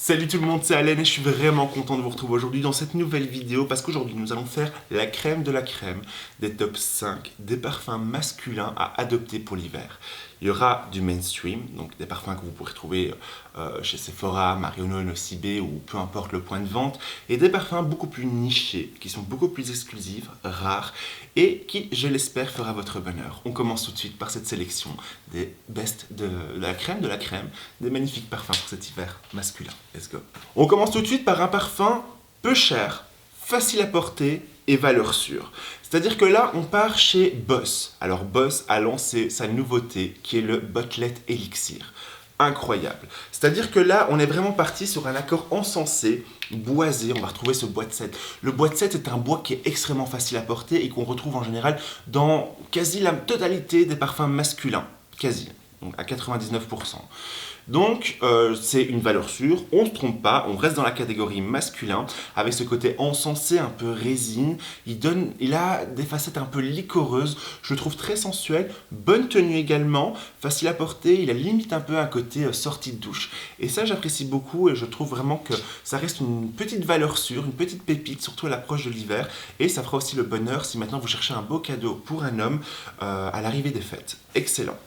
Salut tout le monde, c'est Allen et je suis vraiment content de vous retrouver aujourd'hui dans cette nouvelle vidéo parce qu'aujourd'hui nous allons faire la crème de la crème des top 5 des parfums masculins à adopter pour l'hiver. Il y aura du mainstream, donc des parfums que vous pourrez trouver chez Sephora, Marionneau, Nocibé ou peu importe le point de vente, et des parfums beaucoup plus nichés, qui sont beaucoup plus exclusifs, rares, et qui, je l'espère, fera votre bonheur. On commence tout de suite par cette sélection des best de la crème, des magnifiques parfums pour cet hiver masculin. Let's go. On commence tout de suite par un parfum peu cher, facile à porter et valeur sûre. C'est-à-dire que là, on part chez Boss. Alors Boss a lancé sa nouveauté qui est le Bottled Elixir. Incroyable. C'est-à-dire que là, on est vraiment parti sur un accord encensé, boisé. On va retrouver ce bois de cèdre. Le bois de cèdre, c'est un bois qui est extrêmement facile à porter et qu'on retrouve en général dans quasi la totalité des parfums masculins. Quasi. Donc à 99%. Donc, c'est une valeur sûre, on ne se trompe pas, on reste dans la catégorie masculin, avec ce côté encensé, un peu résine. Il a des facettes un peu liquoreuses, je le trouve très sensuel, bonne tenue également, facile à porter, il a limite un peu un côté sortie de douche. Et ça, j'apprécie beaucoup et je trouve vraiment que ça reste une petite valeur sûre, une petite pépite, surtout à l'approche de l'hiver. Et ça fera aussi le bonheur si maintenant vous cherchez un beau cadeau pour un homme à l'arrivée des fêtes. Excellent.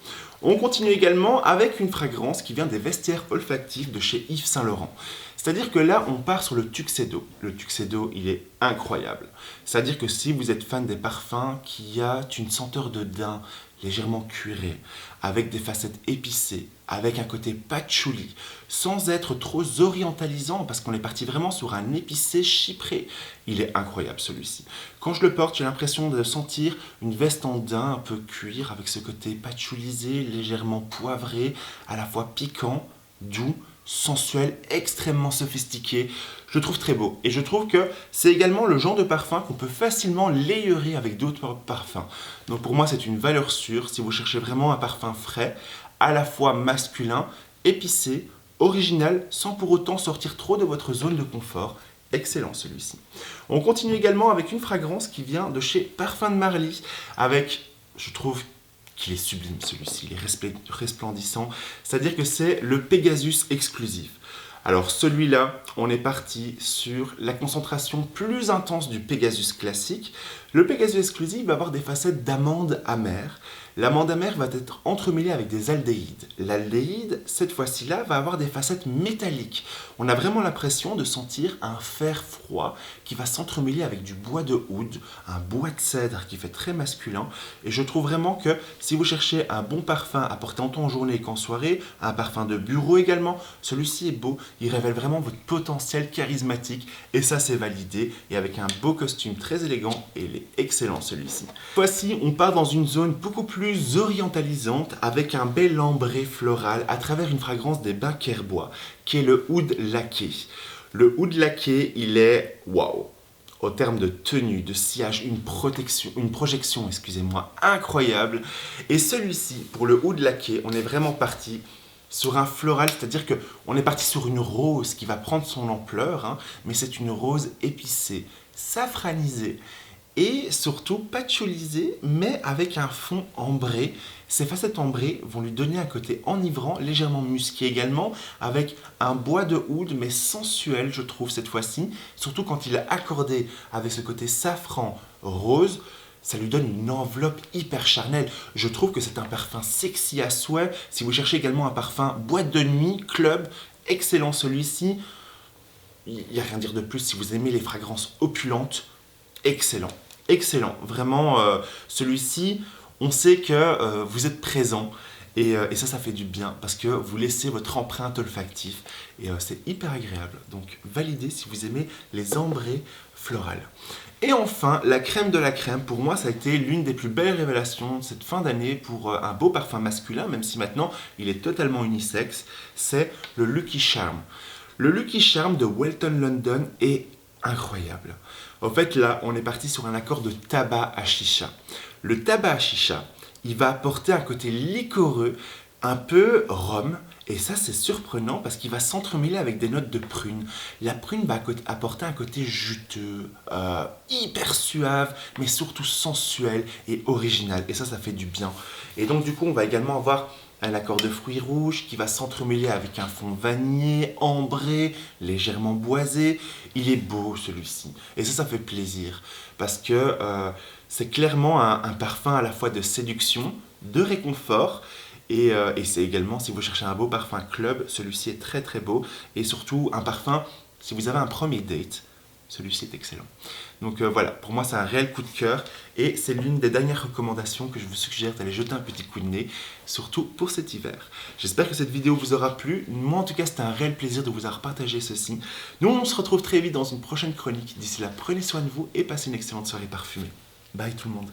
On continue également avec une fragrance qui vient des vestiaires olfactifs de chez Yves Saint Laurent. C'est-à-dire que là, on part sur le Tuxedo. Le Tuxedo, il est incroyable. C'est-à-dire que si vous êtes fan des parfums qui a une senteur de daim légèrement cuirée, avec des facettes épicées, avec un côté patchouli, sans être trop orientalisant, parce qu'on est parti vraiment sur un épicé chypré. Il est incroyable celui-ci. Quand je le porte, j'ai l'impression de sentir une veste en daim un peu cuir, avec ce côté patchoulisé, légèrement poivré, à la fois piquant, doux, sensuel, extrêmement sophistiqué. Je le trouve très beau. Et je trouve que c'est également le genre de parfum qu'on peut facilement layerer avec d'autres parfums. Donc pour moi, c'est une valeur sûre si vous cherchez vraiment un parfum frais, à la fois masculin, épicé, original, sans pour autant sortir trop de votre zone de confort. Excellent celui-ci. On continue également avec une fragrance qui vient de chez Parfums de Marly, avec, je trouve, qu'il est sublime celui-ci, il est resplendissant, c'est-à-dire que c'est le Pegasus exclusif. Alors celui-là, on est parti sur la concentration plus intense du Pegasus classique. Le Pegasus exclusif va avoir des facettes d'amande amère. L'amande amère va être entremêlée avec des aldéhydes. L'aldéhyde, cette fois-ci-là, va avoir des facettes métalliques. On a vraiment l'impression de sentir un fer froid qui va s'entremêler avec du bois de oud, un bois de cèdre qui fait très masculin. Et je trouve vraiment que si vous cherchez un bon parfum à porter autant en journée qu'en soirée, un parfum de bureau également, celui-ci est beau, il révèle vraiment votre potentiel charismatique et ça c'est validé. Et avec un beau costume très élégant, et il est excellent celui-ci. Voici, on part dans une zone beaucoup plus orientalisante avec un bel ambré floral à travers une fragrance des bains Kerbois qui est le oud laqué. Le oud laqué, il est waouh! Au terme de tenue, de sillage, une projection, excusez-moi, incroyable. Et celui-ci, pour le oud laqué, on est vraiment parti sur un floral, c'est-à-dire qu'on est parti sur une rose qui va prendre son ampleur, hein, mais c'est une rose épicée, safranisée, et surtout patchoulisé, mais avec un fond ambré. Ces facettes ambrées vont lui donner un côté enivrant, légèrement musqué également, avec un bois de oud, mais sensuel, je trouve, cette fois-ci. Surtout quand il est accordé avec ce côté safran rose, ça lui donne une enveloppe hyper charnelle. Je trouve que c'est un parfum sexy à souhait. Si vous cherchez également un parfum boîte de nuit, club, excellent celui-ci. Il n'y a rien à dire de plus. Si vous aimez les fragrances opulentes, excellent, excellent. Vraiment, celui-ci, on sait que vous êtes présent et ça fait du bien parce que vous laissez votre empreinte olfactive et c'est hyper agréable. Donc, validez si vous aimez les ambrés florales. Et enfin, la crème de la crème, pour moi, ça a été l'une des plus belles révélations de cette fin d'année pour un beau parfum masculin, même si maintenant, il est totalement unisexe, c'est le Lucky Charm. Le Lucky Charm de Welton London est incroyable. En fait, là, on est parti sur un accord de tabac à chicha. Le tabac à chicha, il va apporter un côté liquoreux, un peu rhum, et ça, c'est surprenant parce qu'il va s'entremêler avec des notes de prune. La prune va apporter un côté juteux, hyper suave, mais surtout sensuel et original. Et ça fait du bien. Et donc, du coup, on va également avoir un accord de fruits rouges qui va s'entremêler avec un fond vanillé, ambré, légèrement boisé. Il est beau celui-ci. Et ça fait plaisir. Parce que c'est clairement un parfum à la fois de séduction, de réconfort. Et c'est également, si vous cherchez un beau parfum club, celui-ci est très très beau. Et surtout, un parfum, si vous avez un premier date, celui-ci est excellent. Donc voilà, pour moi c'est un réel coup de cœur et c'est l'une des dernières recommandations que je vous suggère d'aller jeter un petit coup de nez, surtout pour cet hiver. J'espère que cette vidéo vous aura plu. Moi en tout cas c'était un réel plaisir de vous avoir partagé ceci. Nous on se retrouve très vite dans une prochaine chronique. D'ici là, prenez soin de vous et passez une excellente soirée parfumée. Bye tout le monde.